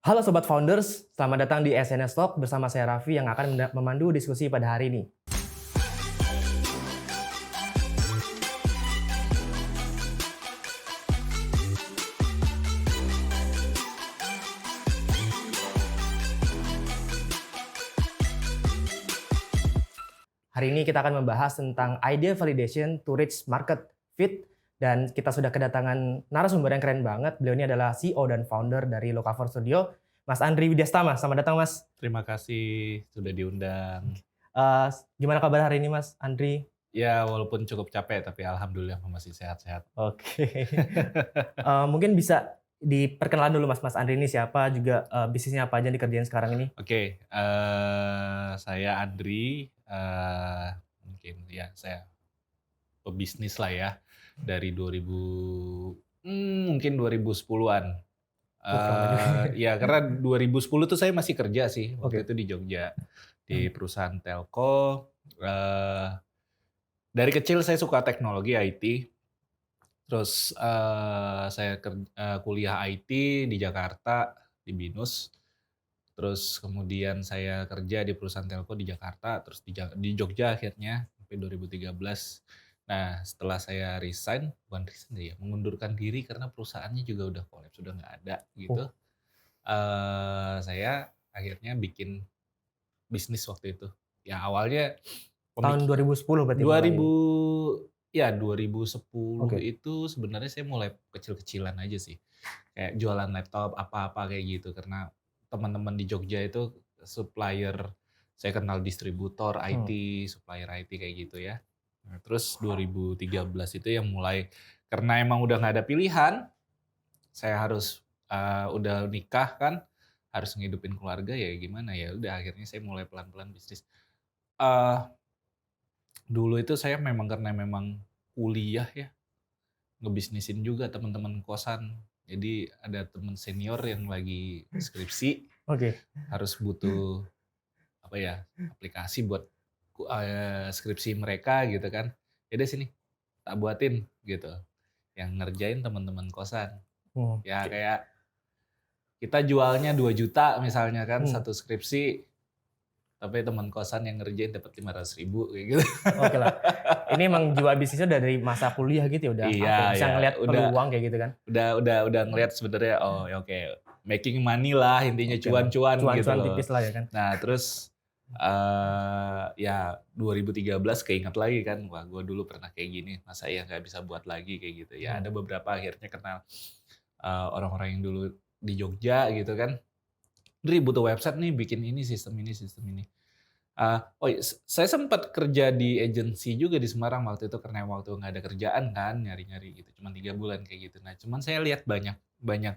Halo Sobat Founders, selamat datang di SNS Talk bersama saya Raffi yang akan memandu diskusi pada hari ini. Hari ini kita akan membahas tentang idea validation to reach market fit, dan kita sudah kedatangan narasumber yang keren banget. Beliau ini adalah CEO dan founder dari Locafor Studio, Mas Andri Widyastama. Selamat datang, Mas. Terima kasih sudah diundang. Gimana kabar hari ini, Mas Andri? Ya, walaupun cukup capek, tapi alhamdulillah masih sehat-sehat. Oke. Mungkin bisa diperkenalan dulu, Mas Andri ini siapa, juga bisnisnya apa aja yang dikerjain sekarang ini? Oke, saya Andri, mungkin ya saya pebisnis lah ya dari 2010-an. Lama juga. Ya karena 2010 tuh saya masih kerja sih waktu Oke. itu di Jogja di perusahaan telco. Dari kecil saya suka teknologi IT. Terus saya kuliah IT di Jakarta di BINUS. Terus kemudian saya kerja di perusahaan telco di Jakarta, terus di Jogja akhirnya sampai 2013. Nah, setelah saya resign, bukan resign deh ya, mengundurkan diri karena perusahaannya juga udah kolaps, sudah nggak ada gitu. Oh, Saya akhirnya bikin bisnis waktu itu. Ya awalnya tahun 2010 berarti dua mulai. ribu ya 2010 Oke. itu sebenarnya saya mulai kecil-kecilan aja sih. Kayak jualan laptop, apa-apa kayak gitu. Karena teman-teman di Jogja itu supplier, saya kenal distributor IT, supplier IT kayak gitu ya. Nah, terus 2013 itu yang mulai, karena emang udah nggak ada pilihan, saya harus udah nikah kan, harus ngidupin keluarga ya gimana ya udah akhirnya saya mulai pelan-pelan bisnis. Eee, Dulu itu saya memang karena memang kuliah ya, ngebisnisin juga teman-teman kosan. Jadi ada teman senior yang lagi skripsi, Oke. harus butuh apa ya, aplikasi buat skripsi mereka gitu kan. Ya udah sini, tak buatin gitu. Yang ngerjain teman-teman kosan. Hmm. Ya kayak kita jualnya 2 juta misalnya kan Hmm. satu skripsi, tapi teman kosan yang ngerjain dapat 500.000 kayak gitu. Oke lah. Ini emang jiwa bisnisnya udah dari masa kuliah gitu ya, udah Iya, apa ya, bisa ya, ngelihat udah peluang kayak gitu kan? udah ngelihat sebenarnya, oh ya oke, making money lah intinya, Oke lah. cuan-cuan gitu Cuan-cuan loh. tipis lah ya kan? Nah terus, ya 2013 keinget lagi kan, wah gue dulu pernah kayak gini, masa ya nggak bisa buat lagi kayak gitu. Ya ada Hmm. beberapa akhirnya kenal, orang-orang yang dulu di Jogja gitu kan, "Dri butuh website nih, bikin ini, sistem ini, sistem ini." Oh iya, saya sempat kerja di agensi juga di Semarang waktu itu karena waktu nggak ada kerjaan kan, nyari-nyari gitu, cuman 3 bulan kayak gitu. Nah, cuman saya lihat banyak banyak,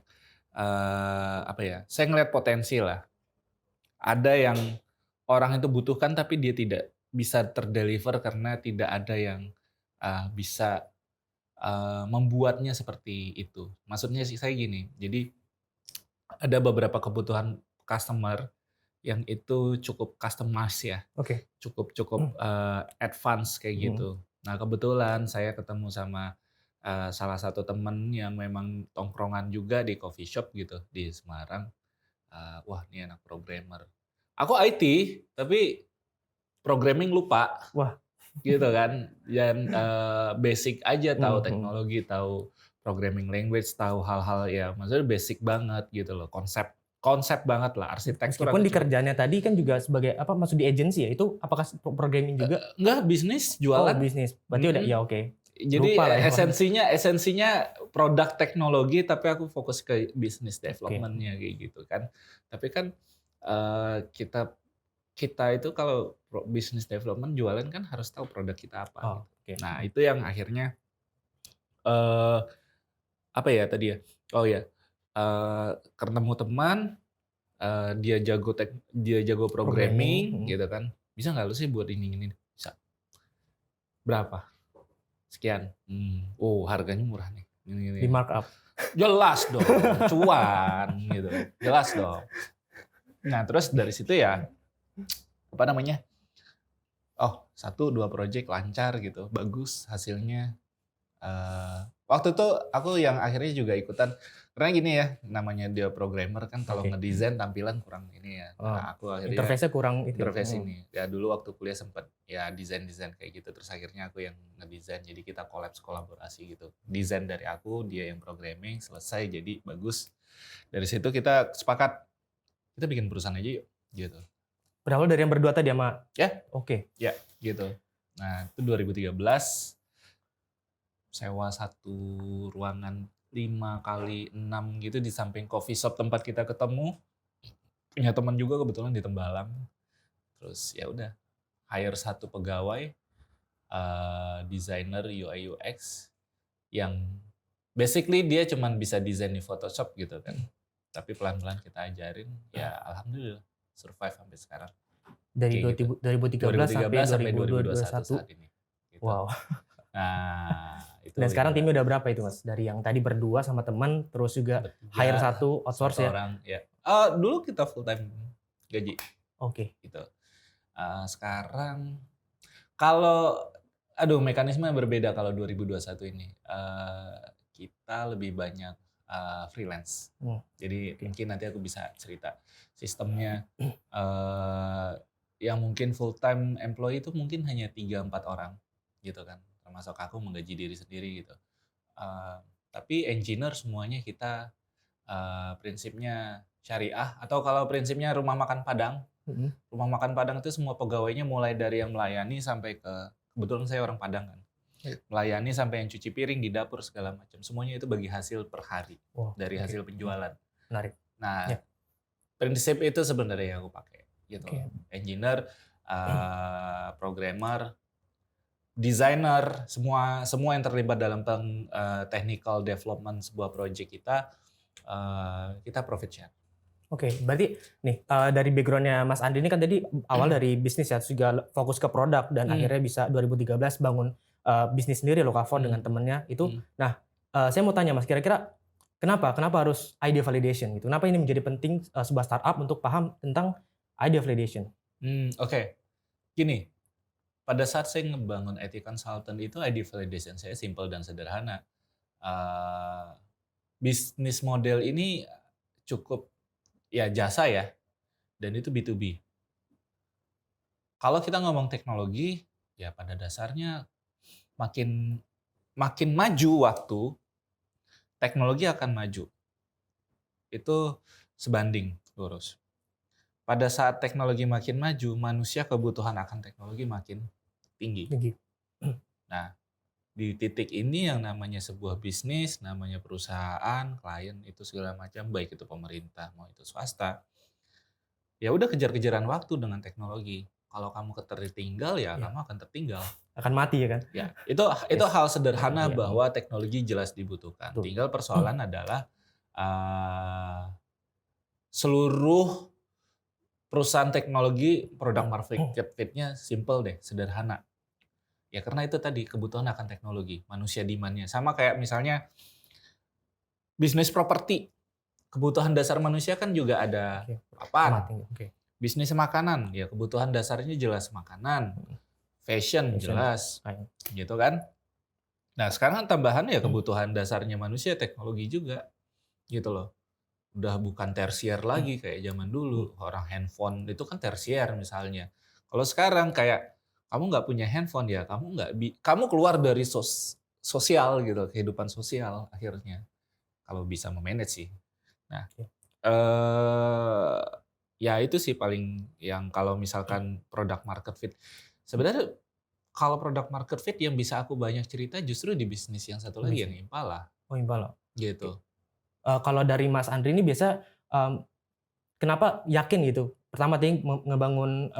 apa ya, saya ngelihat potensi lah. Ada yang orang itu butuhkan tapi dia tidak bisa terdeliver karena tidak ada yang, bisa, membuatnya seperti itu. Maksudnya sih saya gini, jadi ada beberapa kebutuhan customer yang itu cukup customize ya. Oke. Cukup cukup, Hmm. advance kayak Hmm. gitu. Nah kebetulan saya ketemu sama, salah satu temen yang memang tongkrongan juga di coffee shop gitu di Semarang, wah ini anak programmer. Aku IT, tapi programming lupa Wah. gitu kan. Dan, basic aja tahu Hmm. Hmm. teknologi, tahu programming language, tahu hal-hal ya maksudnya basic banget gitu loh, konsep konsep banget lah, arsitektur Meskipun aku di cukup. kerjaannya tadi kan juga sebagai apa, masuk di agensi ya? Itu apakah programming juga? Enggak, bisnis, Oh, jualan. bisnis. Berarti udah Mhm. ya oke. Jadi Lupa lah ya. esensinya produk teknologi, tapi aku fokus ke business Oke. development-nya kayak gitu kan. Tapi kan, kita kita itu kalau business development jualan kan harus tahu produk kita apa Oh, gitu. oke. Nah itu yang akhirnya, eee, apa ya tadi ya, oh ya, ketemu teman, dia jago Programming. programming gitu kan, "Bisa nggak lu sih buat ini?" "Bisa." "Berapa?" "Sekian." "Oh harganya murah nih." Di Gini. markup. Jelas dong, cuan gitu, jelas dong. Nah terus dari situ ya, apa namanya, oh 1, 2 project lancar gitu, bagus hasilnya, Waktu itu aku yang akhirnya juga ikutan, karena gini ya, namanya dia programmer kan kalau Oke. ngedesain tampilan kurang ini ya. Oh, Nah, aku akhirnya interface-nya kurang itu ya? interface ini. Ya dulu waktu kuliah sempet ya desain-desain kayak gitu, terus akhirnya aku yang ngedesain, jadi kita kolaborasi gitu. Desain dari aku, dia yang programming, selesai jadi bagus. Dari situ kita sepakat, kita bikin perusahaan aja yuk, gitu. Berawal dari yang berdua tadi sama Ya, oke. ya gitu. Nah itu 2013, sewa satu ruangan 5x6 gitu di samping coffee shop tempat kita ketemu. Punya teman juga kebetulan di Tembalang. Terus ya udah, hire satu pegawai, desainer UI UX yang basically dia cuman bisa desain di Photoshop gitu kan. Tapi pelan-pelan kita ajarin, ya alhamdulillah survive sampai sekarang. Dari Kayak gitu. 2013 sampai 2021 2021. saat ini. Gitu. Wow. Nah, itu Dan sekarang juga timnya udah berapa itu Mas? Dari yang tadi berdua sama teman, terus juga bertiga, hire satu outsource satu ya? orang ya. Dulu kita full time gaji Oke. gitu. Sekarang kalau mekanisme berbeda kalau 2021 ini. Kita lebih banyak freelance. Jadi Oke. mungkin nanti aku bisa cerita sistemnya. Yang mungkin full time employee itu mungkin hanya 3-4 orang gitu kan. Termasuk aku menggaji diri sendiri gitu. Tapi engineer semuanya kita prinsipnya syariah, atau kalau prinsipnya rumah makan Padang. Rumah makan Padang itu semua pegawainya mulai dari yang melayani sampai ke, kebetulan saya orang Padang kan. Melayani sampai yang cuci piring di dapur segala macam. Semuanya itu bagi hasil per hari dari hasil penjualan. Menarik. Nah, Ya. prinsip itu sebenarnya yang aku pakai gitu. Oke. Engineer, programmer, designer, semua yang terlibat dalam technical development sebuah project kita profit share. Oke, berarti nih dari background-nya Mas Andri ini kan tadi awal dari bisnis ya, juga fokus ke produk dan akhirnya bisa 2013 bangun bisnis sendiri Locafor dengan temennya itu. Nah, saya mau tanya Mas, kira-kira kenapa harus idea validation gitu? Kenapa ini menjadi penting sebuah startup untuk paham tentang idea validation? Oke. Gini, pada saat saya ngebangun IT consultant itu idea validation saya simple dan sederhana. Bisnis model ini cukup ya jasa ya, dan itu B2B. Kalau kita ngomong teknologi, ya pada dasarnya makin maju waktu, teknologi akan maju. Itu sebanding lurus. Pada saat teknologi makin maju, manusia kebutuhan akan teknologi makin tinggi. Nah, di titik ini yang namanya sebuah bisnis, namanya perusahaan, klien, itu segala macam, baik itu pemerintah mau itu swasta, ya udah kejar-kejaran waktu dengan teknologi. Kalau kamu tertinggal ya kamu akan tertinggal. Akan mati ya kan? Ya, itu hal sederhana bahwa teknologi jelas dibutuhkan. Tinggal persoalan adalah seluruh perusahaan teknologi produk market fit-nya simple deh, sederhana. Ya karena itu tadi kebutuhan akan teknologi, manusia demand-nya. Sama kayak misalnya bisnis properti. Kebutuhan dasar manusia kan juga ada apaan? Bisnis makanan, ya kebutuhan dasarnya jelas makanan. Fashion jelas, gitu kan? Nah sekarang tambahan ya kebutuhan dasarnya manusia teknologi juga, gitu loh. Udah bukan tersier lagi kayak zaman dulu. Orang handphone itu kan tersier misalnya. Kalau sekarang kayak kamu nggak punya handphone ya kamu keluar dari sosial gitu, kehidupan sosial akhirnya. Kalau bisa memanage sih. Nah, ya itu sih paling yang kalau misalkan product market fit. Sebenarnya kalau product market fit yang bisa aku banyak cerita justru di bisnis yang satu lagi yang Impala. Oh Impala. Gitu. Kalau dari Mas Andri ini biasa kenapa yakin gitu? Pertama tadi ngebangun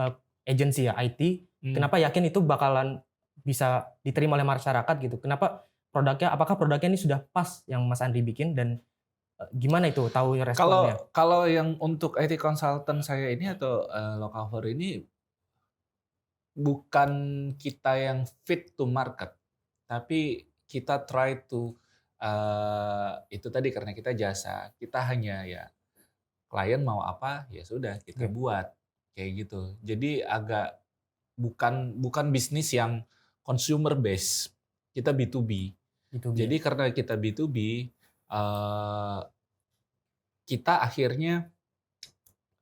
agensi ya IT, kenapa yakin itu bakalan bisa diterima oleh masyarakat gitu? Kenapa apakah produknya ini sudah pas yang Mas Andri bikin dan gimana itu tahu responnya? Kalau yang untuk IT consultant saya ini atau Locafor ini bukan kita yang fit to market, tapi kita try to itu tadi karena kita jasa, kita hanya ya klien mau apa ya sudah kita buat kayak gitu. Jadi agak bukan bisnis yang consumer base, kita B2B. B2B. Jadi karena kita B2B, eh, kita akhirnya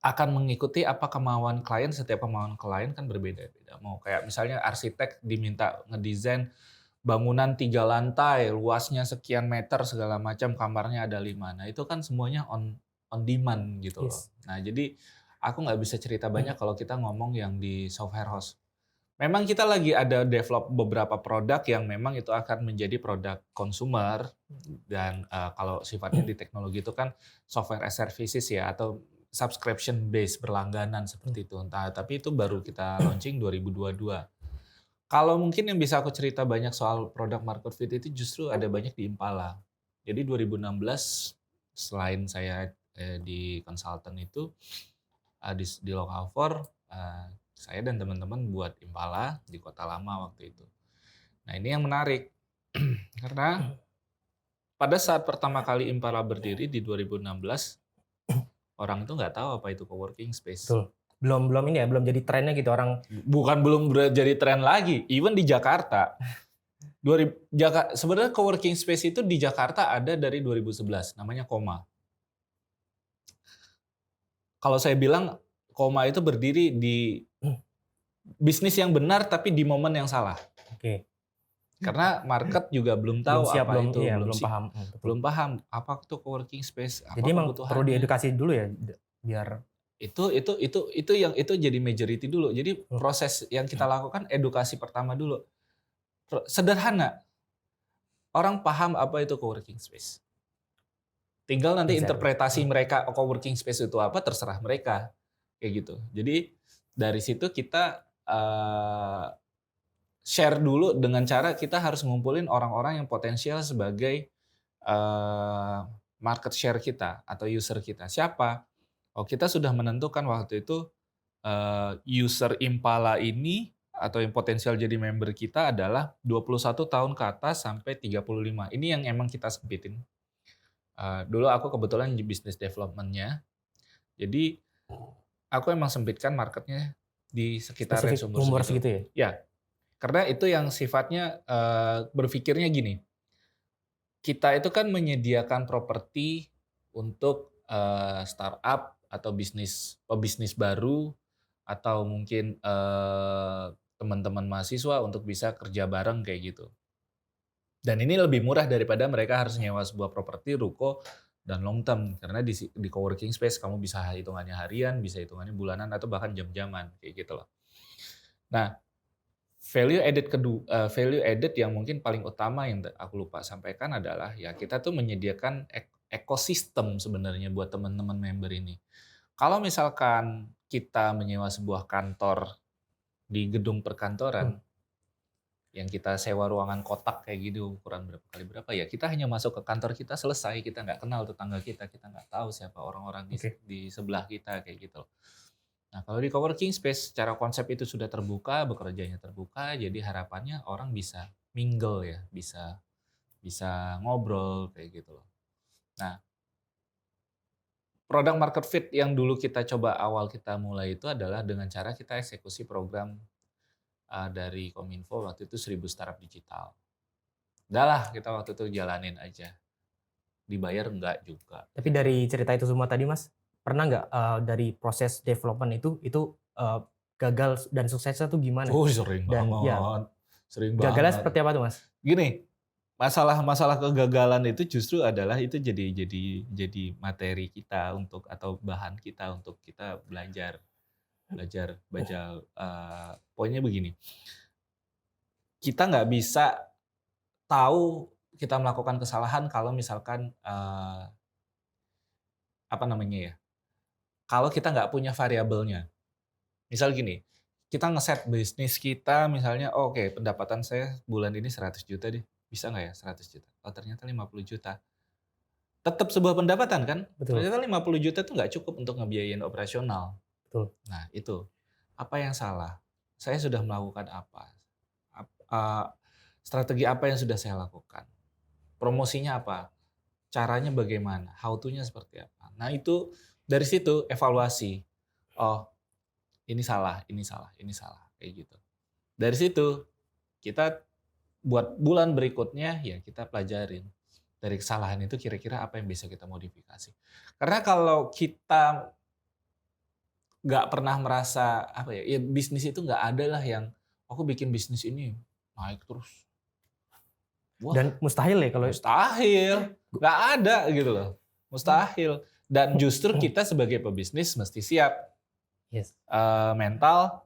akan mengikuti apa kemauan klien. Setiap kemauan klien kan berbeda-beda. Mau kayak misalnya arsitek diminta ngedesain bangunan 3 lantai, luasnya sekian meter segala macam, kamarnya ada 5. Nah itu kan semuanya on demand gitu loh. Yes. Nah jadi aku nggak bisa cerita banyak kalau kita ngomong yang di software house. Memang kita lagi ada develop beberapa produk yang memang itu akan menjadi produk consumer, dan kalau sifatnya di teknologi itu kan software as services ya, atau subscription base, berlangganan seperti itu. Nah, tapi itu baru kita launching 2022. Kalau mungkin yang bisa aku cerita banyak soal produk market fit itu justru ada banyak di Impala. Jadi 2016 selain saya di consultant itu di Localfor, saya dan teman-teman buat Impala di Kota Lama waktu itu. Nah ini yang menarik karena pada saat pertama kali Impala berdiri di 2016, orang itu nggak tahu apa itu coworking space. Betul. Belum ini ya, belum jadi trennya gitu orang. Bukan belum jadi tren lagi, even di Jakarta. Sebenarnya coworking space itu di Jakarta ada dari 2011, namanya Koma. Kalau saya bilang Koma itu berdiri di bisnis yang benar tapi di momen yang salah. Oke. Karena market juga belum tahu Belum siap, apa itu, iya, belum paham. Betul. belum paham apa itu coworking space, apa Jadi emang perlu kebutuhannya. diedukasi dulu ya biar Itu jadi majority dulu. Jadi proses yang kita lakukan edukasi pertama dulu. Sederhana. Orang paham apa itu coworking space. Tinggal nanti interpretasi mereka coworking space itu apa terserah mereka. Kayak gitu. Jadi dari situ kita share dulu dengan cara kita harus ngumpulin orang-orang yang potensial sebagai market share kita atau user kita. Siapa? Oh, kita sudah menentukan waktu itu user Impala ini atau yang potensial jadi member kita adalah 21 tahun ke atas sampai 35. Ini yang emang kita sempitin. Dulu aku kebetulan di business development-nya. Jadi aku emang sempitkan marketnya di sekitar range umur segitu ya? Ya, karena itu yang sifatnya berpikirnya gini. Kita itu kan menyediakan properti untuk startup atau bisnis baru, atau mungkin teman-teman mahasiswa untuk bisa kerja bareng kayak gitu. Dan ini lebih murah daripada mereka harus nyewa sebuah properti, ruko, dan long term. Karena di coworking space kamu bisa hitungannya harian, bisa hitungannya bulanan, atau bahkan jam-jaman kayak gitu loh. Nah, value added yang mungkin paling utama yang aku lupa sampaikan adalah ya kita tuh menyediakan ekosistem sebenarnya buat teman-teman member ini. Kalau misalkan kita menyewa sebuah kantor di gedung perkantoran, yang kita sewa ruangan kotak kayak gitu ukuran berapa kali berapa ya, kita hanya masuk ke kantor kita selesai, kita nggak kenal tetangga kita nggak tahu siapa orang-orang di sebelah kita kayak gitu. Nah kalau di coworking space secara konsep itu sudah terbuka, bekerjanya terbuka, jadi harapannya orang bisa mingle ya, bisa ngobrol kayak gitu loh. Nah produk market fit yang dulu kita coba awal kita mulai itu adalah dengan cara kita eksekusi program dari Kominfo waktu itu 1000 startup digital. Udahlah kita waktu itu jalanin aja. Dibayar enggak juga. Tapi dari cerita itu semua tadi Mas, pernah nggak dari proses development itu gagal dan suksesnya tuh gimana? Oh sering Dan banget. ya, Sering gagalnya banget. seperti apa tuh Mas? Gini, masalah kegagalan itu justru adalah itu jadi materi kita untuk atau bahan kita untuk kita belajar baca. Poinnya begini, kita nggak bisa tahu kita melakukan kesalahan kalau misalkan apa namanya ya, kalau kita nggak punya variabelnya. Misal gini, kita ngeset bisnis kita misalnya, oh, oke pendapatan saya bulan ini 100 juta deh, bisa nggak ya 100 juta? Oh ternyata 50 juta. Tetap sebuah pendapatan kan? Betul. Ternyata 50 juta itu nggak cukup untuk ngebiayain operasional. Betul. Nah itu, apa yang salah? Saya sudah melakukan apa? Strategi apa yang sudah saya lakukan? Promosinya apa? Caranya bagaimana? How to-nya seperti apa? Nah itu dari situ evaluasi. Oh ini salah, kayak gitu. Dari situ kita buat bulan berikutnya ya kita pelajarin dari kesalahan itu kira-kira apa yang bisa kita modifikasi. Karena kalau kita nggak pernah merasa apa ya, ya bisnis itu nggak ada lah yang aku bikin bisnis ini naik terus. Wah, Dan mustahil ya kalau mustahil, nggak ada gitu loh, mustahil. Dan justru kita sebagai pebisnis mesti siap yes, mental.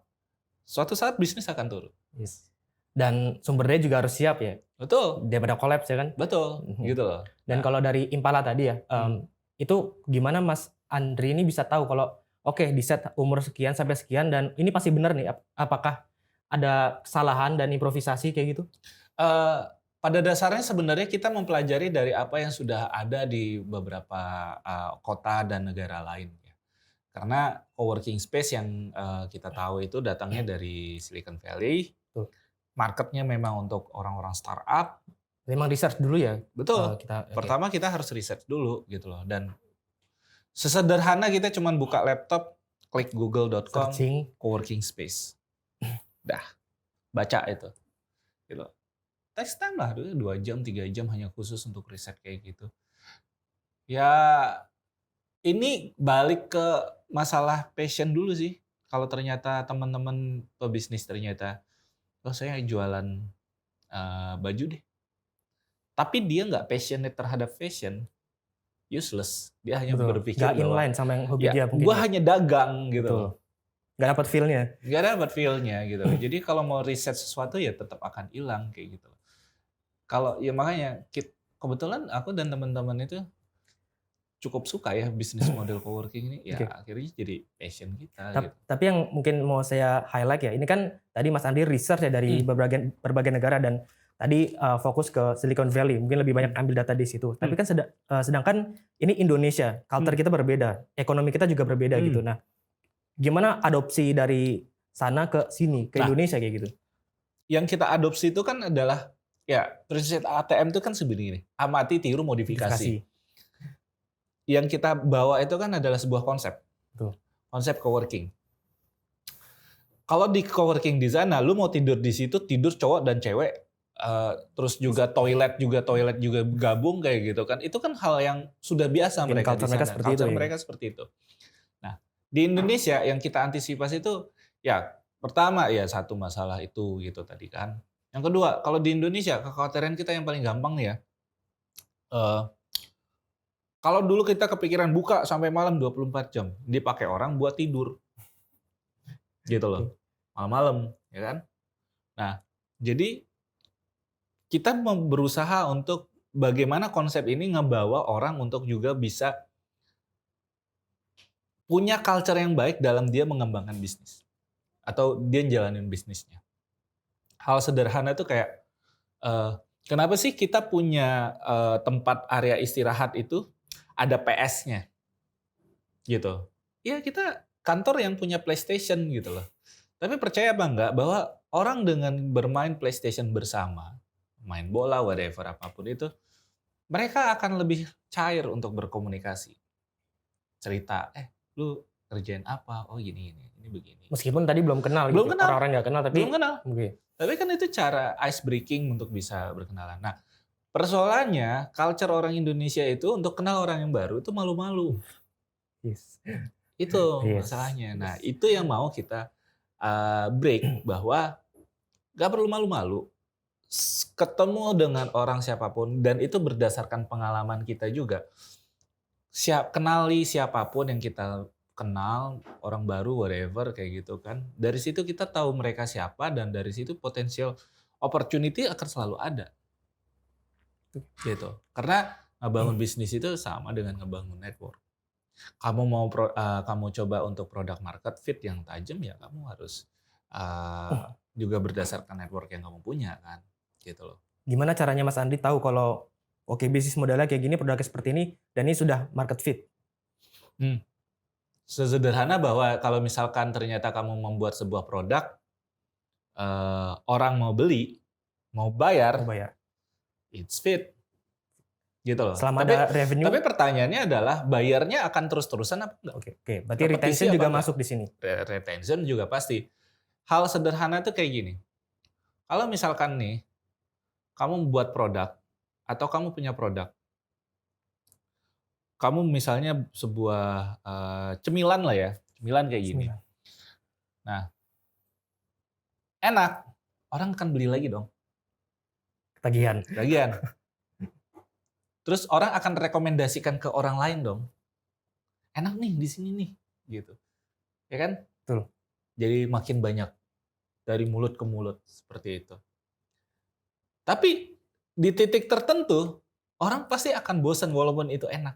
Suatu saat bisnis akan turun. yes. Dan sumber daya juga harus siap ya, Betul, daripada collapse ya kan. betul, gitu loh. Dan kalau dari Impala tadi ya, itu gimana Mas Andri ini bisa tahu kalau oke di set umur sekian sampai sekian dan ini pasti benar nih, apakah ada kesalahan dan improvisasi kayak gitu? Pada dasarnya sebenarnya kita mempelajari dari apa yang sudah ada di beberapa kota dan negara lain ya. Karena coworking space yang kita tahu itu datangnya dari Silicon Valley. Betul. Marketnya memang untuk orang-orang startup. Memang research dulu ya. Betul. Pertama kita harus research dulu gitu loh. Dan sesederhana kita cuma buka laptop, klik google.com, Searching. coworking space. Dah, baca itu. Gitu. Takes time lah, 2 jam, 3 jam hanya khusus untuk riset kayak gitu. Ya, ini balik ke masalah passion dulu sih. Kalau ternyata teman-teman pebisnis ternyata, oh saya jualan baju deh. Tapi dia nggak passionate terhadap fashion, useless. Dia hanya berpikir nggak bahwa inline sama yang hobi ya, dia mungkin. gue hanya dagang gitu. Betul. Nggak dapat feel-nya. Nggak dapat feel-nya gitu. Jadi kalau mau riset sesuatu ya tetap akan hilang kayak gitu. Kalau ya makanya kebetulan aku dan teman-teman itu cukup suka ya bisnis model coworking ini ya akhirnya jadi passion kita. Gitu. Tapi yang mungkin mau saya highlight ya, ini kan tadi Mas Andi research ya dari berbagai negara dan tadi fokus ke Silicon Valley, mungkin lebih banyak ambil data di situ. Tapi kan sedangkan ini Indonesia, culture kita berbeda, ekonomi kita juga berbeda gitu. Nah, gimana adopsi dari sana ke sini, ke Indonesia kayak gitu? Yang kita adopsi itu kan adalah ya prinsip ATM itu kan sebenarnya amati, tiru, modifikasi. Yang kita bawa itu kan adalah sebuah konsep. Betul. Konsep coworking. Kalau di coworking di sana, lu mau tidur di situ, tidur cowok dan cewek, terus juga toilet juga gabung kayak gitu kan. Itu kan hal yang sudah biasa mereka di sana. Mereka seperti itu. Nah, di Indonesia yang kita antisipasi itu ya pertama ya satu masalah itu gitu tadi kan. Yang kedua, kalau di Indonesia kekhawatiran kita yang paling gampang nih ya. Kalau dulu kita kepikiran buka sampai malam 24 jam, dipakai orang buat tidur. Gitu loh. Malam-malam, ya kan? Nah, jadi kita berusaha untuk bagaimana konsep ini ngebawa orang untuk juga bisa punya culture yang baik dalam dia mengembangkan bisnis. Atau dia jalanin bisnisnya. Hal sederhana itu kayak, kenapa sih kita punya tempat area istirahat itu ada PS-nya, gitu. Ya kita kantor yang punya PlayStation gitu loh. Tapi percaya apa enggak bahwa orang dengan bermain PlayStation bersama, main bola, whatever apapun itu, mereka akan lebih cair untuk berkomunikasi. Cerita, lu kerjain apa? Oh gini, ini begini. Meskipun tadi belum kenal, belum gitu. Kenal. Orang-orang nggak kenal, tapi belum kenal. Tapi kan itu cara ice breaking untuk bisa berkenalan. Nah, persoalannya culture orang Indonesia itu untuk kenal orang yang baru itu malu-malu. Itu masalahnya. Nah, itu yang mau kita break bahwa gak perlu malu-malu. Ketemu dengan orang siapapun dan itu berdasarkan pengalaman kita juga. Kenali siapapun yang kita kenal, orang baru whatever kayak gitu kan. Dari situ kita tahu mereka siapa dan dari situ potensial opportunity akan selalu ada. Gitu. Karena ngebangun bisnis itu sama dengan ngebangun network. Kamu mau kamu coba untuk product market fit yang tajam ya kamu harus juga berdasarkan network yang kamu punya kan. Gitu loh. Gimana caranya Mas Andi tahu kalau oke bisnis modelnya kayak gini, produknya seperti ini dan ini sudah market fit? Sesederhana bahwa kalau misalkan ternyata kamu membuat sebuah produk, orang mau beli, mau bayar, it's fit, gitu loh. Selama ada revenue. Tapi pertanyaannya adalah bayarnya akan terus-terusan apa enggak? Oke. Berarti retention juga masuk di sini. Retention juga pasti. Hal sederhana itu kayak gini. Kalau misalkan nih, kamu membuat produk atau kamu punya produk, kamu misalnya sebuah cemilan lah ya, cemilan kayak gini. Bismillah. Nah, enak, orang akan beli lagi dong, Ketagihan. bagian. Terus orang akan rekomendasikan ke orang lain dong. Enak nih di sini nih, gitu. Ya kan? Betul. Jadi makin banyak dari mulut ke mulut seperti itu. Tapi di titik tertentu orang pasti akan bosan walaupun itu enak.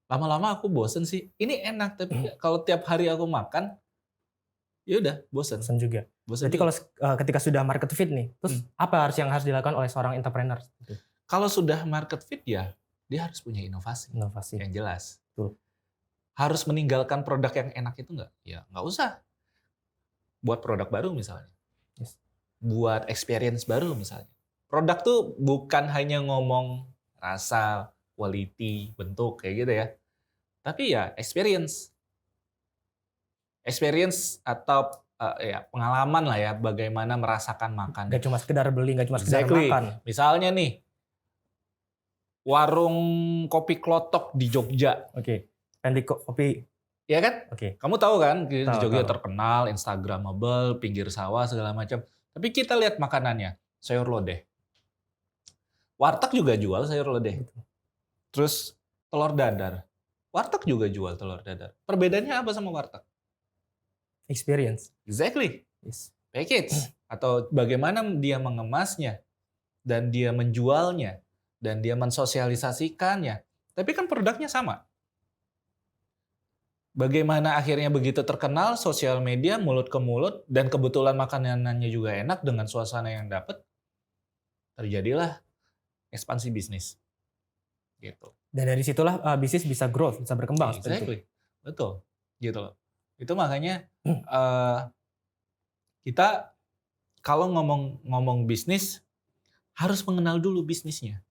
Lama-lama aku bosan sih. Ini enak tapi kalau tiap hari aku makan, ya udah bosan. Bosan juga. Bosan Berarti juga. kalau ketika sudah market fit nih, terus apa yang harus dilakukan oleh seorang entrepreneur? Kalau sudah market fit ya, dia harus punya inovasi Inovasi. yang jelas. Betul. Harus meninggalkan produk yang enak itu enggak? Ya nggak usah. Buat produk baru misalnya. Yes. Buat experience baru misalnya. Produk tuh bukan hanya ngomong rasa, quality, bentuk kayak gitu ya. Tapi ya experience. Experience atau ya pengalaman lah ya bagaimana merasakan makan. Gak cuma sekedar beli, gak cuma sekedar Exactly. makan. Misalnya nih, warung kopi klotok di Jogja. Oke. Pendik kopi. Ya kan? Oke. Kamu tahu kan, di Tahu, Jogja tahu. terkenal, instagramable, pinggir sawah segala macam. Tapi kita lihat makanannya, sayur lodeh. Warteg juga jual sayur lodeh. Terus telur dadar. Warteg juga jual telur dadar. Perbedaannya apa sama warteg? Experience. Exactly. Yes. Package. Atau bagaimana dia mengemasnya. Dan dia menjualnya. Dan dia mensosialisasikannya. Tapi kan produknya sama. Bagaimana akhirnya begitu terkenal, sosial media, mulut ke mulut, dan kebetulan makanannya juga enak dengan suasana yang dapat, terjadilah ekspansi bisnis. Gitu. Dan dari situlah bisnis bisa growth, bisa berkembang. Exactly. Betul. Gitu loh. Itu makanya kita kalau ngomong bisnis, harus mengenal dulu bisnisnya.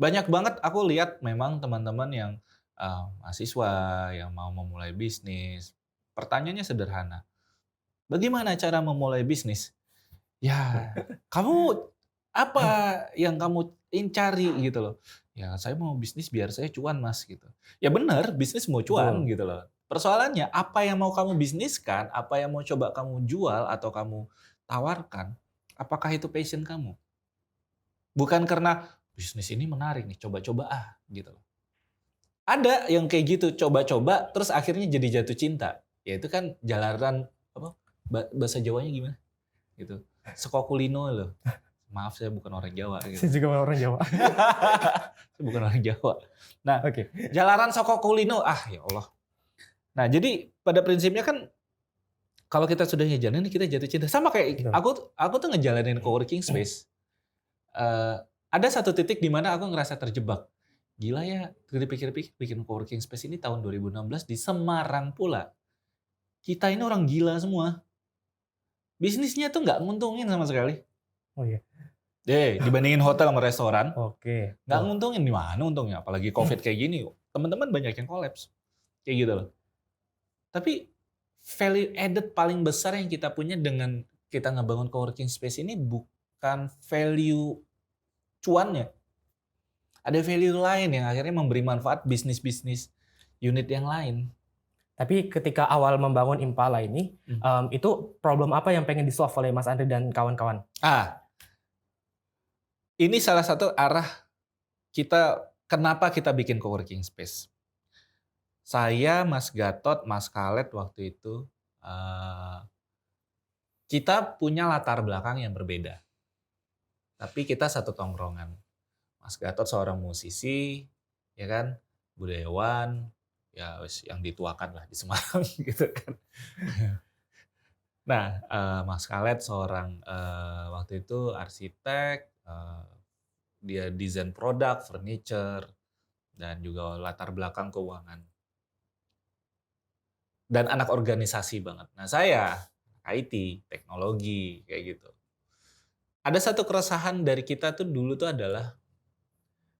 Banyak banget aku lihat memang teman-teman yang mahasiswa yang mau memulai bisnis. Pertanyaannya sederhana. Bagaimana cara memulai bisnis? Ya, kamu apa yang kamu cari gitu loh. Ya, saya mau bisnis biar saya cuan, Mas, gitu. Ya benar, bisnis mau cuan gitu loh. Persoalannya apa yang mau kamu bisniskan, apa yang mau coba kamu jual atau kamu tawarkan, apakah itu passion kamu? Bukan karena bisnis ini menarik nih, coba-coba gitu loh. Ada yang kayak gitu, coba-coba, terus akhirnya jadi jatuh cinta. Ya itu kan jalanan, apa, bahasa Jawanya gimana? Gitu. Sekokulino loh. Maaf, saya bukan orang Jawa. Gitu. Saya juga orang Jawa. Saya bukan orang Jawa. Nah, jalanan Sekokulino, ya Allah. Nah, jadi pada prinsipnya kan, kalau kita sudah ngejalanin, kita jatuh cinta. Sama kayak, aku tuh ngejalanin coworking space. Ada satu titik di mana aku ngerasa terjebak. Gila ya, dipikir-pikir bikin coworking space ini tahun 2016 di Semarang pula. Kita ini orang gila semua. Bisnisnya tuh nggak nguntungin sama sekali. Oh iya. Dibandingin hotel sama restoran. Oke. Nggak nguntungin, di mana untungnya? Apalagi COVID kayak gini. Teman-teman banyak yang kolaps. Kayak gitu loh. Tapi value added paling besar yang kita punya dengan kita ngebangun coworking space ini bukan value cuannya. Ada value lain yang akhirnya memberi manfaat bisnis-bisnis unit yang lain. Tapi ketika awal membangun Impala ini, itu problem apa yang pengen di-solve oleh Mas Andri dan kawan-kawan? Ini salah satu arah kita, kenapa kita bikin coworking space. Saya, Mas Gatot, Mas Khaled waktu itu, kita punya latar belakang yang berbeda. Tapi kita satu tongkrongan. Mas Gatot seorang musisi, ya kan, budayawan, ya yang dituakan lah di Semarang gitu kan. Nah, Mas Khaled seorang waktu itu arsitek, dia desain produk, furniture, dan juga latar belakang keuangan. Dan anak organisasi banget. Nah, saya IT, teknologi, kayak gitu. Ada satu keresahan dari kita tuh dulu tuh adalah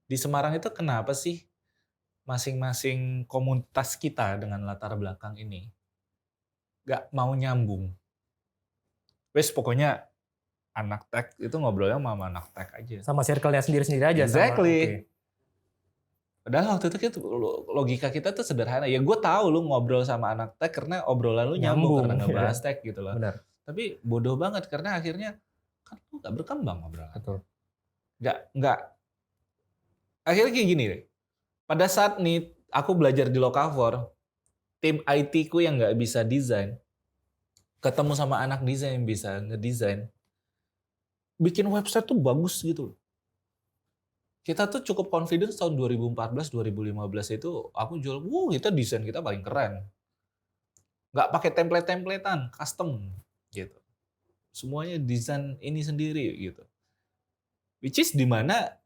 di Semarang itu kenapa sih masing-masing komunitas kita dengan latar belakang ini nggak mau nyambung. Wes pokoknya anak tech itu ngobrolnya sama anak tech aja. Sama circle-nya sendiri-sendiri aja. Exactly. Sama, Padahal waktu itu logika kita tuh sederhana. Ya gue tahu lu ngobrol sama anak tech karena obrolan lu nyambung karena ngebahas tech gitu loh. Benar. Tapi bodoh banget karena akhirnya kan lu gak berkembang obrolan. Betul. Nggak. Akhirnya kayak gini deh. Pada saat nih aku belajar di Lokavor, tim IT ku yang nggak bisa desain, ketemu sama anak desain yang bisa ngedesain, bikin website tuh bagus gitu. Kita tuh cukup confidence tahun 2014, 2015 itu aku jual, kita desain kita paling keren. Nggak pakai template-templatean, custom gitu. Semuanya desain ini sendiri gitu. Which is dimana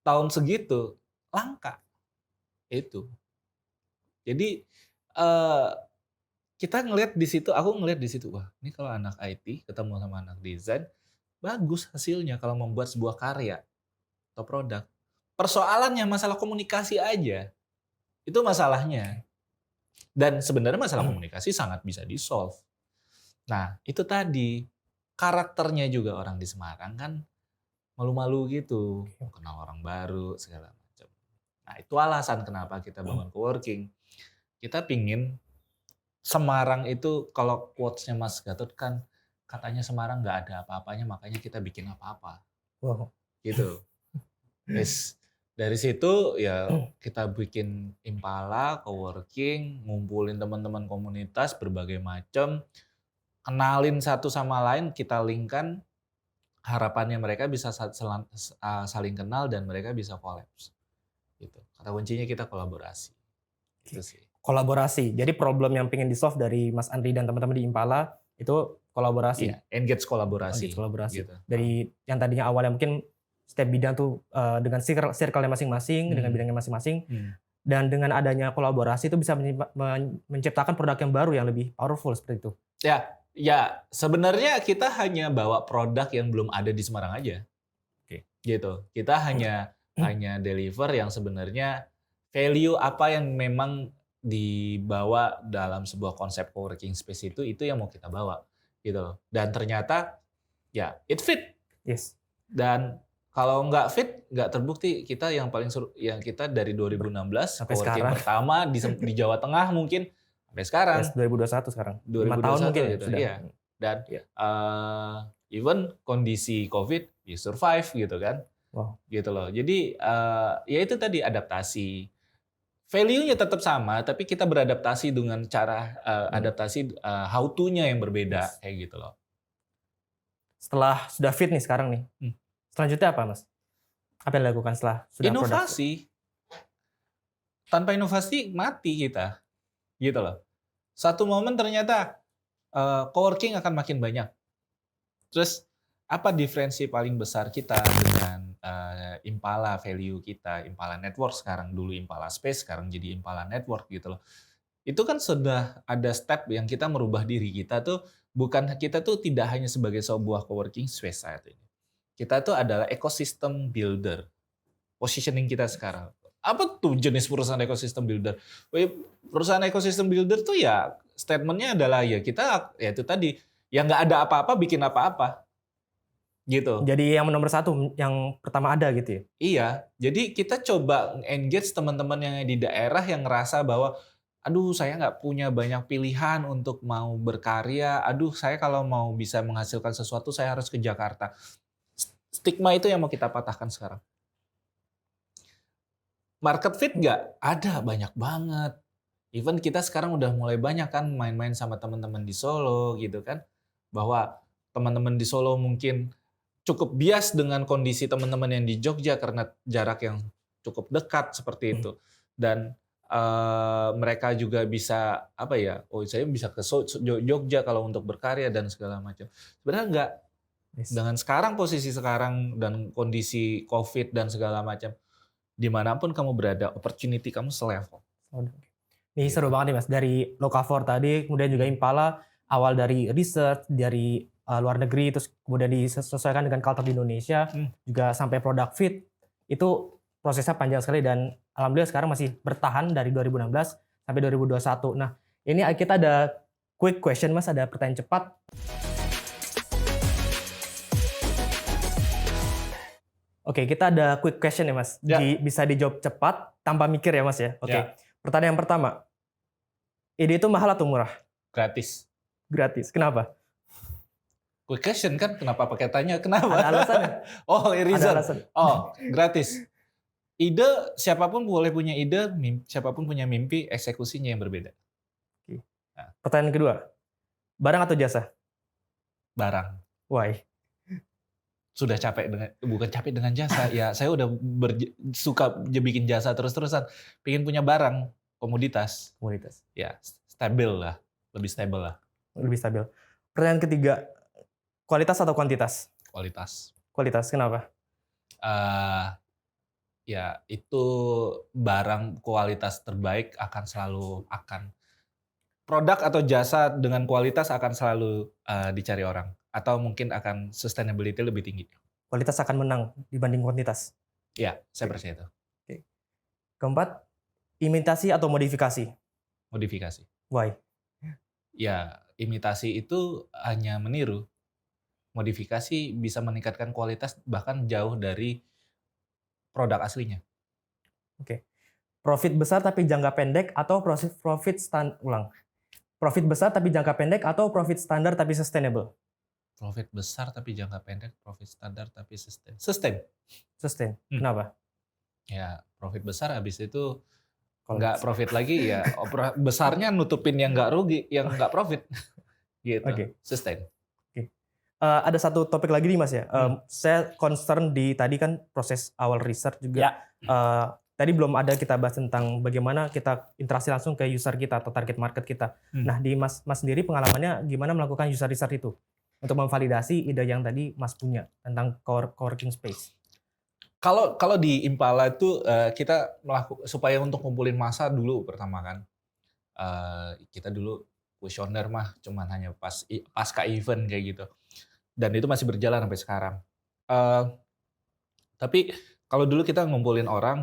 tahun segitu langka itu. Jadi kita ngelihat di situ, aku ngelihat di situ, wah ini kalau anak IT ketemu sama anak desain, bagus hasilnya kalau membuat sebuah karya atau produk. Persoalannya masalah komunikasi aja, itu masalahnya. Dan sebenarnya masalah komunikasi sangat bisa di-solve. Nah itu tadi, karakternya juga orang di Semarang kan malu-malu gitu, kenal orang baru segala macam. Nah itu alasan kenapa kita bangun coworking. Kita pingin Semarang itu, kalau quotes-nya Mas Gatot kan katanya Semarang nggak ada apa-apanya, makanya kita bikin apa-apa. Wow. Gitu. Yes. Dari situ ya kita bikin Impala, coworking, ngumpulin teman-teman komunitas berbagai macam, kenalin satu sama lain, kita linkkan, harapannya mereka bisa saling kenal dan mereka bisa collapse. Gitu. Kata kuncinya kita kolaborasi. Gitu sih. Kolaborasi. Jadi problem yang pengen di-solve dari Mas Andri dan teman-teman di Impala itu kolaborasi. Iya, engage kolaborasi. Engage kolaborasi. Gitu. Dari yang tadinya awalnya mungkin setiap bidang tuh dengan circle-nya masing-masing, dengan bidangnya masing-masing. Dan dengan adanya kolaborasi itu bisa menciptakan produk yang baru yang lebih powerful seperti itu. Ya sebenarnya kita hanya bawa produk yang belum ada di Semarang aja. Gitu. Kita hanya deliver yang sebenarnya value apa yang memang dibawa dalam sebuah konsep coworking space itu yang mau kita bawa gitu loh. Dan ternyata ya it fit. Yes. Dan kalau nggak fit, nggak terbukti, kita yang paling yang kita dari 2016 sampai coworking sekarang pertama di Jawa Tengah mungkin sampai sekarang. Yes, 2021 sekarang. 2021 5 tahun mungkin gitu. sudah. Iya. Dan even kondisi COVID, you survive gitu kan. Wow. Gitu loh. Jadi ya itu tadi adaptasi. Value-nya tetap sama, tapi kita beradaptasi dengan cara adaptasi how to-nya yang berbeda kayak gitu loh. Setelah sudah fit nih sekarang nih. Selanjutnya apa, Mas? Apa yang dilakukan setelah sudah inovasi. Tanpa inovasi mati kita. Gitu loh. Satu momen ternyata coworking akan makin banyak. Terus apa diferensi paling besar kita dengan Impala value kita, Impala Network sekarang, dulu Impala Space, sekarang jadi Impala Network gitu loh. Itu kan sudah ada step yang kita merubah diri kita tuh, kita tuh tidak hanya sebagai sebuah coworking space saat ini. Kita tuh adalah ecosystem builder. Positioning kita sekarang. Apa tuh jenis perusahaan ecosystem builder? Perusahaan ecosystem builder tuh ya statementnya adalah ya kita ya itu tadi, yang nggak ada apa-apa bikin apa-apa. Gitu. Jadi yang nomor satu, yang pertama ada gitu ya? Iya, jadi kita coba engage teman-teman yang di daerah yang ngerasa bahwa, aduh saya nggak punya banyak pilihan untuk mau berkarya, aduh saya kalau mau bisa menghasilkan sesuatu saya harus ke Jakarta. Stigma itu yang mau kita patahkan sekarang. Market fit nggak? Ada, banyak banget. Even kita sekarang udah mulai banyak kan main-main sama teman-teman di Solo gitu kan, bahwa teman-teman di Solo mungkin cukup bias dengan kondisi teman-teman yang di Jogja karena jarak yang cukup dekat seperti itu. Dan mereka juga bisa saya bisa ke Jogja kalau untuk berkarya dan segala macam. Sebenarnya enggak. Dengan sekarang posisi sekarang dan kondisi COVID dan segala macam, dimanapun kamu berada, opportunity kamu selevel. Ini seru banget nih Mas, dari Lokavor tadi, kemudian juga Impala, awal dari research, dari luar negeri, terus kemudian disesuaikan dengan culture di Indonesia, juga sampai product fit, itu prosesnya panjang sekali dan alhamdulillah sekarang masih bertahan dari 2016 sampai 2021. Nah, ini kita ada quick question Mas, ada pertanyaan cepat. Oke, kita ada quick question ya Mas. Ya. Bisa dijawab cepat tanpa mikir ya Mas ya. Oke. Ya. Pertanyaan pertama. Ide itu mahal atau murah? Gratis. Gratis. Kenapa? Quick question kan, kenapa pakai tanya? Kenapa? Ada alasannya? Oh, Ada reason. alasan. Oh, gratis. Ide, siapapun boleh punya ide, siapapun punya mimpi, eksekusinya yang berbeda. Oke. Nah. Pertanyaan kedua. Barang atau jasa? Barang. Why? Sudah bukan capek dengan jasa. Ya, saya udah suka bikin jasa terus-terusan. Pengen punya barang, komoditas. Komoditas. Ya, stabil lah. Lebih stabil lah. Lebih stabil. Pertanyaan ketiga. Kualitas atau kuantitas? Kualitas. Kualitas. Kenapa? Ya, itu barang kualitas terbaik produk atau jasa dengan kualitas akan selalu dicari orang, atau mungkin akan sustainability lebih tinggi. Kualitas akan menang dibanding kuantitas. Ya, saya percaya itu. Oke. Keempat, imitasi atau modifikasi? Modifikasi. Why? Ya, imitasi itu hanya meniru. Modifikasi bisa meningkatkan kualitas bahkan jauh dari produk aslinya. Oke. Profit besar tapi jangka pendek atau Profit besar tapi jangka pendek atau profit standar tapi sustainable? Profit besar tapi jangka pendek, profit standar tapi sustain. Sustain. Kenapa? Ya, profit besar habis itu nggak profit lagi, ya besarnya nutupin yang nggak rugi, yang nggak profit. Gitu. Oke. Sustain. Ada satu topik lagi nih Mas ya. Saya concern tadi kan proses awal research juga. Ya. Tadi belum ada kita bahas tentang bagaimana kita interaksi langsung ke user kita atau target market kita. Nah, di Mas sendiri pengalamannya gimana melakukan user research itu untuk memvalidasi ide yang tadi Mas punya tentang coworking space? Kalau di Impala itu kita supaya untuk kumpulin massa dulu pertama kan. Kita dulu kuesioner mah cuman hanya pasca event kayak gitu. Dan itu masih berjalan sampai sekarang. Tapi kalau dulu kita ngumpulin orang,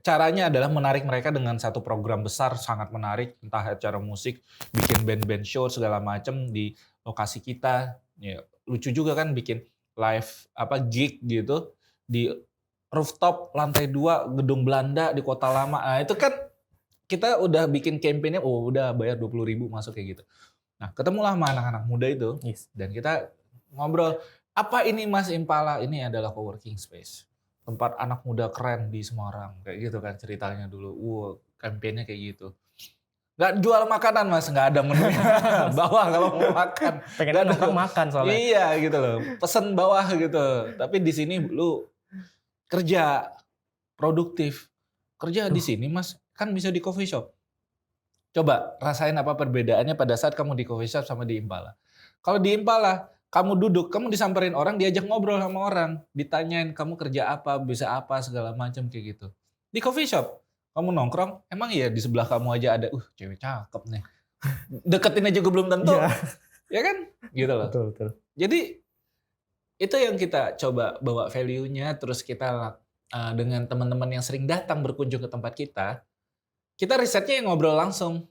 caranya adalah menarik mereka dengan satu program besar sangat menarik, entah acara musik, bikin band-band show segala macam di lokasi kita. Ya, lucu juga kan bikin live gig gitu di rooftop lantai 2 gedung Belanda di Kota Lama. Nah, itu kan kita udah bikin campaign-nya, udah bayar 20.000 masuk kayak gitu. Nah, ketemulah sama anak-anak muda itu, dan kita ngobrol, apa ini Mas Impala? Ini adalah coworking space, tempat anak muda keren di Semarang, kayak gitu kan ceritanya dulu. Campaign-nya kayak gitu. Nggak jual makanan Mas, nggak ada menunya. Bawah kalau mau makan. Pengen nongkrong makan soalnya. Iya gitu loh, pesen bawah gitu. Tapi di sini lu kerja produktif, kerja di sini Mas, kan bisa di coffee shop. Coba rasain apa perbedaannya pada saat kamu di coffee shop sama di Impala. Kalau di Impala, kamu duduk, kamu disamperin orang, diajak ngobrol sama orang, ditanyain kamu kerja apa, bisa apa, segala macam kayak gitu. Di coffee shop, kamu nongkrong, emang iya di sebelah kamu aja ada, cewek cakep nih. Deketin aja gue belum tentu. Ya kan? Gitu loh. Betul. Jadi itu yang kita coba bawa value-nya, terus kita dengan teman-teman yang sering datang berkunjung ke tempat kita risetnya yang ngobrol langsung.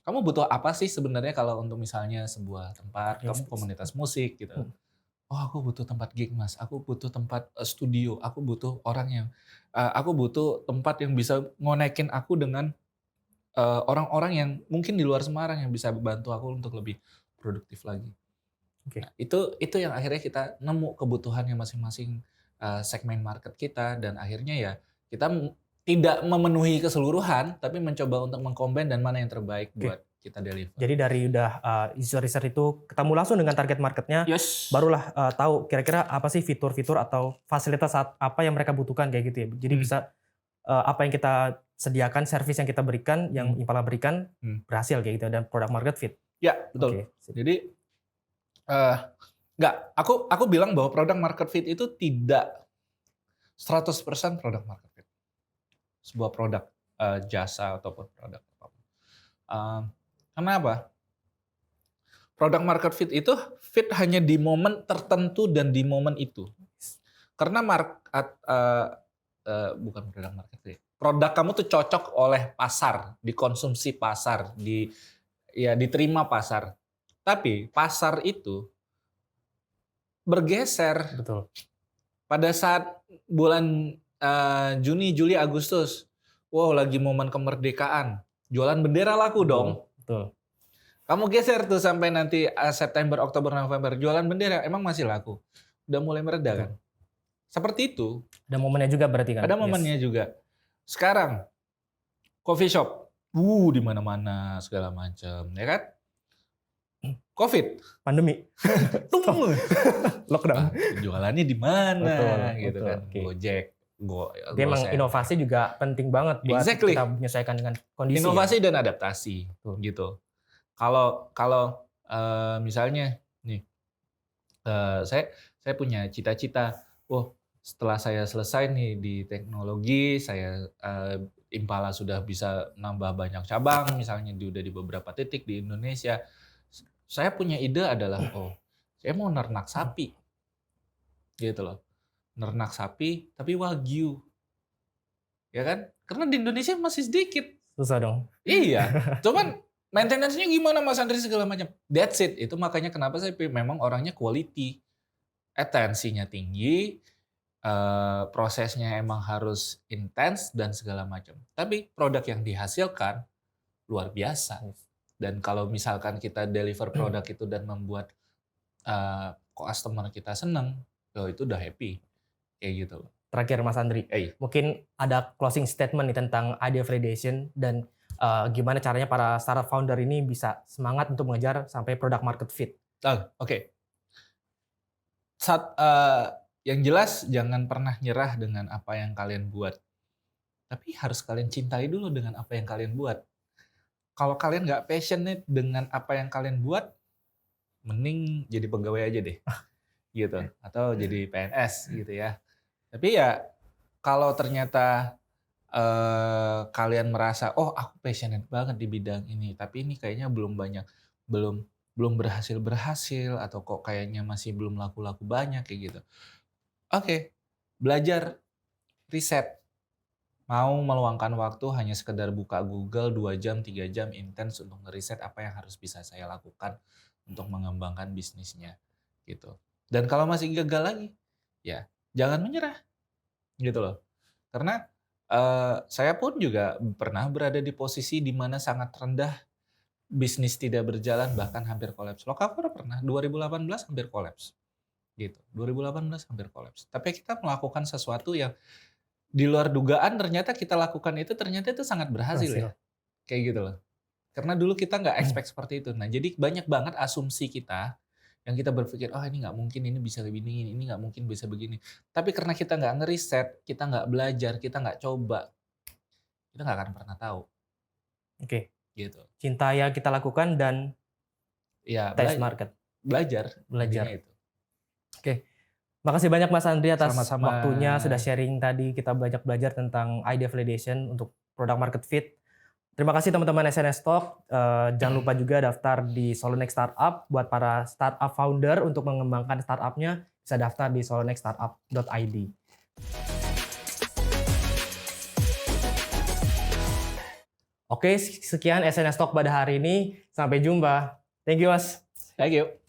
Kamu butuh apa sih sebenarnya kalau untuk misalnya sebuah tempat, kamu komunitas musik gitu. Oh, aku butuh tempat gig Mas, aku butuh tempat studio, aku butuh aku butuh tempat yang bisa ngonekin aku dengan orang-orang yang mungkin di luar Semarang yang bisa bantu aku untuk lebih produktif lagi. Nah, itu yang akhirnya kita nemu kebutuhannya masing-masing segmen market kita, dan akhirnya ya kita tidak memenuhi keseluruhan, tapi mencoba untuk mengcombine dan mana yang terbaik buat kita deliver. Jadi dari udah user research itu ketemu langsung dengan target marketnya, barulah tahu kira-kira apa sih fitur-fitur atau fasilitas apa yang mereka butuhkan kayak gitu ya. Jadi bisa apa yang kita sediakan, service yang kita berikan, yang Impala berikan berhasil kayak gitu, dan product market fit. Ya betul. Jadi aku bilang bahwa product market fit itu tidak 100% product market fit. Sebuah produk jasa ataupun produk apapun. Kenapa? Produk market fit itu fit hanya di momen tertentu dan di momen itu. Karena bukan produk market fit. Produk kamu tuh cocok oleh pasar, dikonsumsi pasar, diterima pasar. Tapi pasar itu bergeser. Betul. pada saat bulan Juni, Juli, Agustus, wow lagi momen kemerdekaan, jualan bendera laku dong. Betul. Kamu geser tuh sampai nanti September, Oktober, November, jualan bendera emang masih laku. Udah mulai mereda kan? Seperti itu. Ada momennya juga berarti kan? Ada momennya juga. Sekarang coffee shop, di mana-mana segala macam, ya kan? Covid, Pandemi. Lockdown. jualannya di mana, gitu betul. kan? Oke. Gojek, Jadi emang inovasi juga penting banget buat Exactly. kita menyesuaikan dengan kondisi. Inovasi dan adaptasi, Betul. gitu. Kalau misalnya nih, saya punya cita-cita, setelah saya selesai nih di teknologi, saya Impala sudah bisa nambah banyak cabang, misalnya udah di beberapa titik di Indonesia. Saya punya ide adalah, saya mau nernak sapi, gitu loh. Nernak sapi, tapi wagyu, ya kan? Karena di Indonesia masih sedikit. Susah dong. Iya, cuman maintenance-nya gimana Mas Andri segala macam. That's it. Itu makanya kenapa saya memang orangnya quality, atensinya tinggi, prosesnya emang harus intens dan segala macam. Tapi produk yang dihasilkan luar biasa. Dan kalau misalkan kita deliver produk itu dan membuat customer kita senang, itu udah happy. Kayak gitu loh. Terakhir Mas Andri, mungkin ada closing statement nih tentang idea validation dan gimana caranya para startup founder ini bisa semangat untuk mengejar sampai product market fit. Oke. Yang jelas jangan pernah nyerah dengan apa yang kalian buat. Tapi harus kalian cintai dulu dengan apa yang kalian buat. Kalau kalian nggak passionate dengan apa yang kalian buat, mending jadi pegawai aja deh, gitu. Atau jadi PNS gitu ya. Tapi ya kalau ternyata kalian merasa, aku passionate banget di bidang ini, tapi ini kayaknya belum berhasil atau kok kayaknya masih belum laku-laku banyak kayak gitu. Oke, belajar, riset. Mau meluangkan waktu hanya sekedar buka Google 2 jam, 3 jam intens untuk ngeriset apa yang harus bisa saya lakukan untuk mengembangkan bisnisnya gitu. Dan kalau masih gagal lagi, ya jangan menyerah gitu loh. Karena saya pun juga pernah berada di posisi di mana sangat rendah, bisnis tidak berjalan, bahkan hampir kolaps. Lokafor pernah 2018 hampir kolaps. Gitu. 2018 hampir kolaps. Tapi kita melakukan sesuatu yang di luar dugaan, ternyata kita lakukan itu ternyata itu sangat berhasil ya. Kayak gitu loh. Karena dulu kita nggak expect seperti itu. Nah, jadi banyak banget asumsi kita yang kita berpikir, ini nggak mungkin, ini bisa begini, ini nggak mungkin bisa begini. Tapi karena kita nggak ngeriset, kita nggak belajar, kita nggak coba, kita nggak akan pernah tahu. Oke. Gitu. Cinta yang kita lakukan dan test market. Belajar. Itu. Oke. Makasih banyak Mas Andri atas Sama-sama. waktunya, sudah sharing tadi. Kita banyak belajar tentang idea validation untuk product market fit. Terima kasih teman-teman SNS Talk. Jangan lupa juga daftar di Solonext Startup. Buat para startup founder untuk mengembangkan startupnya, bisa daftar di solonextstartup.id. Oke, sekian SNS Talk pada hari ini. Sampai jumpa. Thank you, Mas. Thank you.